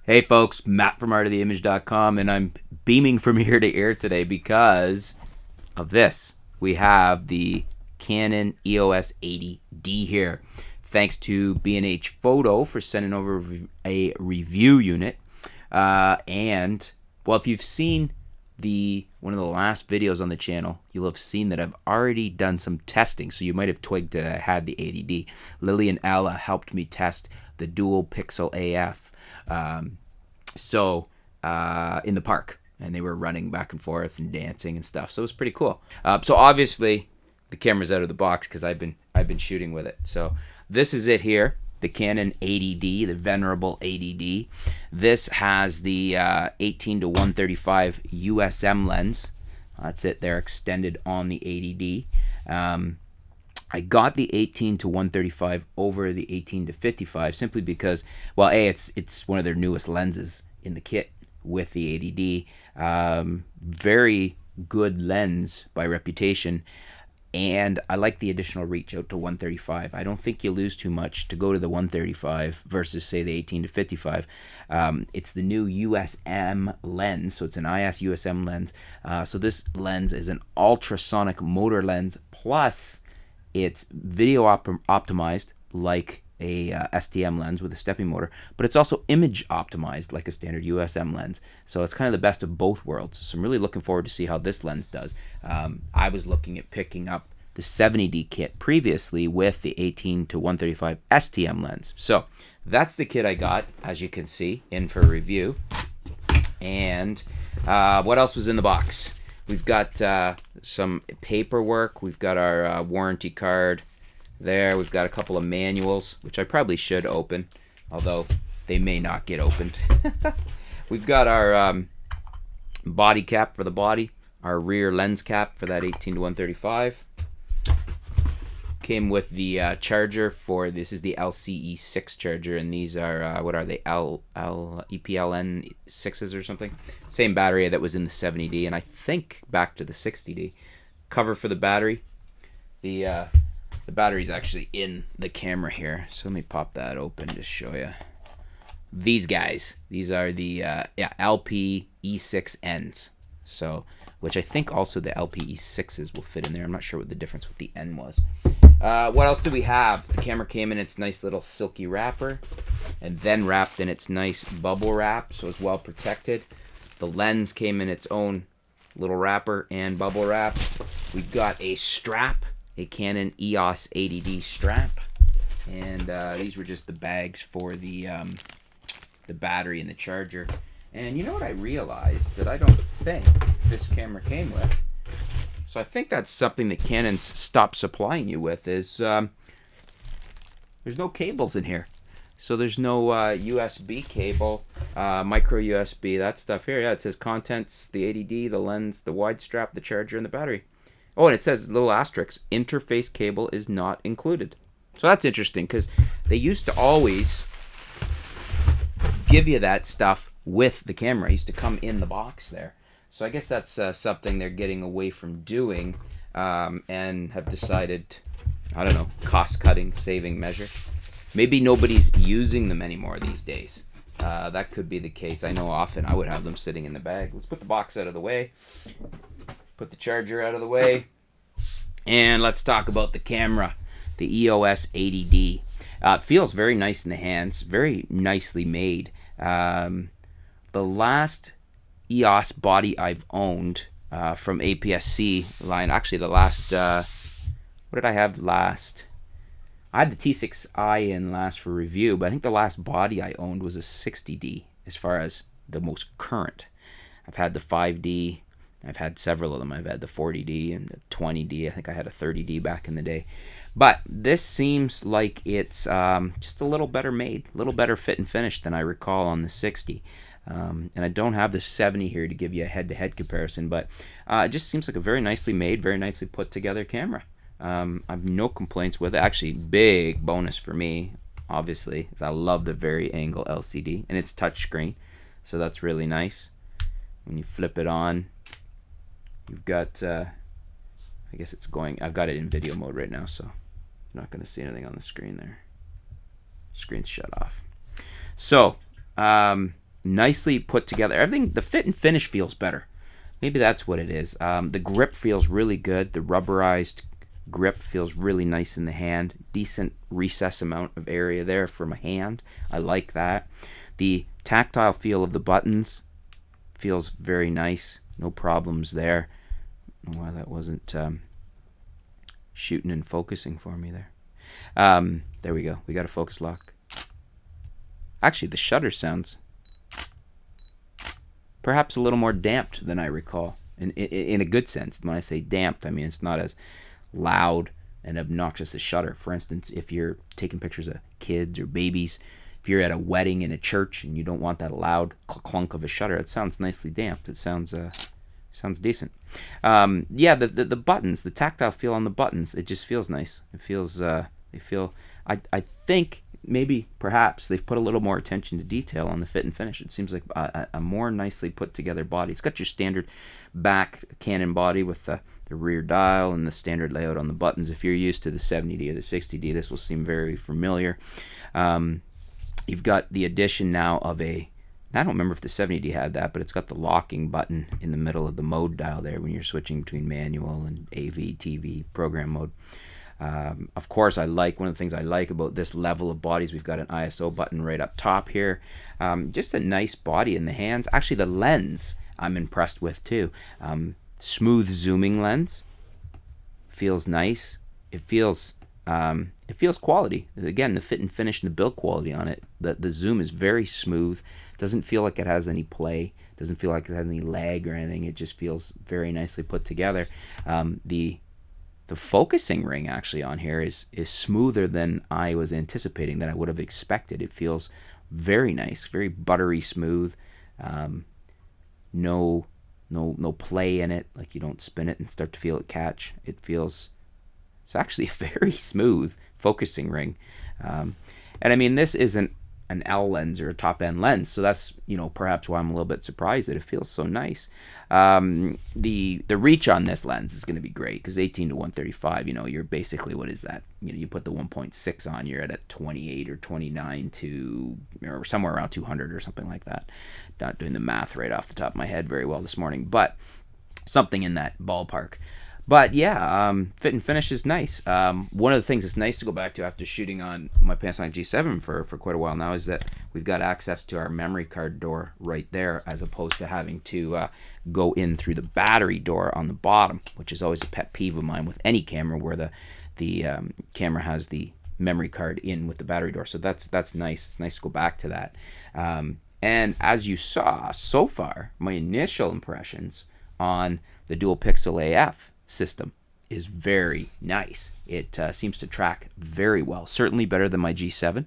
Hey folks, Matt from artoftheimage.com, and I'm beaming from ear to ear today because of this. We have the Canon EOS 80D here. Thanks to B&H Photo for sending over a review unit. And, well, if you've seen one of the last videos on the channel, you'll have seen that I've already done some testing. So you might have twigged that I had the 80D. Lily and Ella helped me test the dual pixel AF. In the park, and they were running back and forth and dancing and stuff. So it was pretty cool. So obviously the camera's out of the box because I've been shooting with it. So this is it here, the Canon 80D, the venerable 80D. This has the 18-135 USM lens. That's it there, extended on the 80D. I got the 18-135 over the 18-55 simply because, well, it's one of their newest lenses in the kit with the 80D. Very good lens by reputation, and I like the additional reach out to 135. I don't think you lose too much to go to the 135 versus, say, the 18-55. It's the new USM lens, so it's an IS USM lens. So this lens is an ultrasonic motor lens, plus it's video optimized like a STM lens with a stepping motor, but it's also image optimized like a standard USM lens. So it's kind of the best of both worlds. So I'm really looking forward to see how this lens does. I was looking at picking up the 70D kit previously with the 18-135 STM lens. So that's the kit I got, as you can see, in for review. And what else was in the box? We've got some paperwork. We've got our warranty card there. We've got a couple of manuals, which I probably should open, although they may not get opened. We've got our body cap for the body, our rear lens cap for that 18-135. Came with the charger for this is the LCE6 charger, and these are what are they, EPLN 6s or something. Same battery that was in the 70D, and I think back to the 60D. Cover for the battery. The battery's actually in the camera here, so let me pop that open to show you. These guys, these are the LP E6Ns. So, which I think also the LPE6s will fit in there. I'm not sure what the difference with the N was. What else do we have? The camera came in its nice little silky wrapper, and then wrapped in its nice bubble wrap, so it's well protected. The lens came in its own little wrapper and bubble wrap. We've got a strap, a Canon EOS 80D strap, and these were just the bags for the battery and the charger. And you know what I realized that I don't think this camera came with? So I think that's something that Canon's stopped supplying you with is there's no cables in here. So there's no USB cable, micro USB, that stuff here. Yeah, it says contents, the 80D, the lens, the wide strap, the charger, and the battery. Oh, and it says little asterisk, interface cable is not included. So that's interesting because they used to always give you that stuff with the camera. It used to come in the box there. So I guess that's something they're getting away from doing and have decided, I don't know, cost-cutting, saving measure. Maybe nobody's using them anymore these days. That could be the case. I know often I would have them sitting in the bag. Let's put the box out of the way. Put the charger out of the way. And let's talk about the camera, the EOS 80D. It feels very nice in the hands, very nicely made. The last EOS body I've owned from APS-C line, actually the last, what did I have last? I had the T6i in last for review, but I think the last body I owned was a 60D as far as the most current. I've had the 5D, I've had several of them. I've had the 40D and the 20D. I think I had a 30D back in the day. But this seems like it's just a little better made, a little better fit and finish than I recall on the 60. And I don't have the 70 here to give you a head-to-head comparison, but it just seems like a very nicely made, very nicely put together camera. I've no complaints with it. Actually, big bonus for me, obviously, is I love the vari-angle LCD, and it's touchscreen, so that's really nice. When you flip it on, you've got, I guess it's going, I've got it in video mode right now, so you're not going to see anything on the screen there. Screen's shut off. So, nicely put together. Everything, the fit and finish feels better. Maybe that's what it is. The grip feels really good. The rubberized grip feels really nice in the hand. Decent recess amount of area there for my hand. I like that. The tactile feel of the buttons feels very nice. No problems there. I don't know why that wasn't shooting and focusing for me there. There we go. We got a focus lock. Actually, the shutter sounds perhaps a little more damped than I recall. In a good sense. When I say damped, I mean it's not as loud and obnoxious as shutter. For instance, if you're taking pictures of kids or babies, if you're at a wedding in a church and you don't want that loud clunk of a shutter, it sounds nicely damped. It sounds decent. Yeah, the buttons, the tactile feel on the buttons, it just feels nice. It feels I think maybe perhaps they've put a little more attention to detail on the fit and finish. It seems like a more nicely put together body. It's got your standard back Canon body with the rear dial and the standard layout on the buttons. If you're used to the 70D or the 60D, this will seem very familiar. You've got the addition now of I don't remember if the 70D had that, but it's got the locking button in the middle of the mode dial there when you're switching between manual and AV, TV, program mode. Of course, one of the things I like about this level of bodies, we've got an ISO button right up top here. Just a nice body in the hands. Actually, the lens I'm impressed with too. Smooth zooming lens. Feels nice. It feels quality. Again, the fit and finish and the build quality on it. The zoom is very smooth. Doesn't feel like it has any play. Doesn't feel like it has any lag or anything. It just feels very nicely put together. The focusing ring actually on here is smoother than I was anticipating, than I would have expected. It feels very nice, very buttery smooth. No play in it, like you don't spin it and start to feel it catch. It's actually a very smooth focusing ring. And I mean, this isn't an L lens or a top end lens, so that's perhaps why I'm a little bit surprised that it feels so nice. The reach on this lens is going to be great because 18-135, you're basically, what is that? You put the 1.6 on, you're at a 28 or 29 or somewhere around 200 or something like that. Not doing the math right off the top of my head very well this morning, but something in that ballpark. But yeah, fit and finish is nice. One of the things that's nice to go back to after shooting on my Panasonic G7 for quite a while now is that we've got access to our memory card door right there, as opposed to having to go in through the battery door on the bottom, which is always a pet peeve of mine with any camera where the camera has the memory card in with the battery door. So that's nice. It's nice to go back to that. And as you saw so far, my initial impressions on the dual pixel AF system is very nice. It seems to track very well, certainly better than my G7.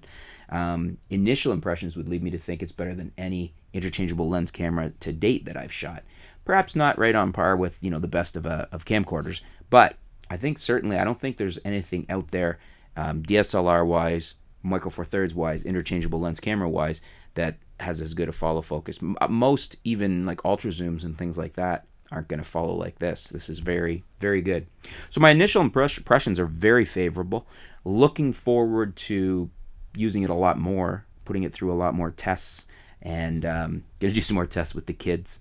Initial impressions would lead me to think it's better than any interchangeable lens camera to date that I've shot. Perhaps not right on par with the best of camcorders, but I think certainly I don't think there's anything out there DSLR wise, Micro Four Thirds wise, interchangeable lens camera wise that has as good a follow focus. Most even like ultra zooms and things like that aren't going to follow like this. This is very, very good. So my initial impressions are very favorable. Looking forward to using it a lot more, putting it through a lot more tests, and going to do some more tests with the kids.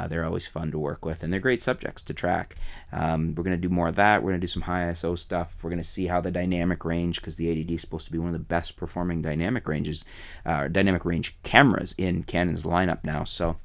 They're always fun to work with, and they're great subjects to track. We're going to do more of that. We're going to do some high ISO stuff. We're going to see how the dynamic range, because the 80D is supposed to be one of the best performing dynamic range cameras in Canon's lineup now. So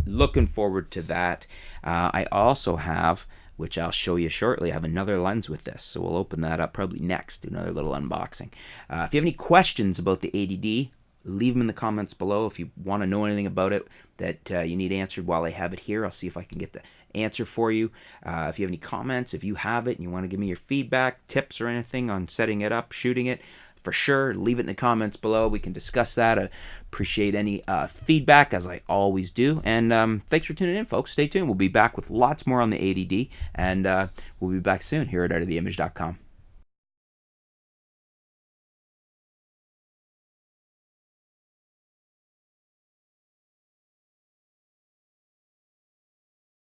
looking forward to that. I also have, which I'll show you shortly, I have another lens with this, so we'll open that up probably next, do another little unboxing. If you have any questions about the 80D, leave them in the comments below. If you want to know anything about it that you need answered while I have it here, I'll see if I can get the answer for you. If you have any comments, if you have it and you want to give me your feedback, tips or anything on setting it up, shooting it, for sure, leave it in the comments below. We can discuss that. I appreciate any feedback, as I always do. And thanks for tuning in, folks. Stay tuned. We'll be back with lots more on the 80D, and we'll be back soon here at artoftheimage.com.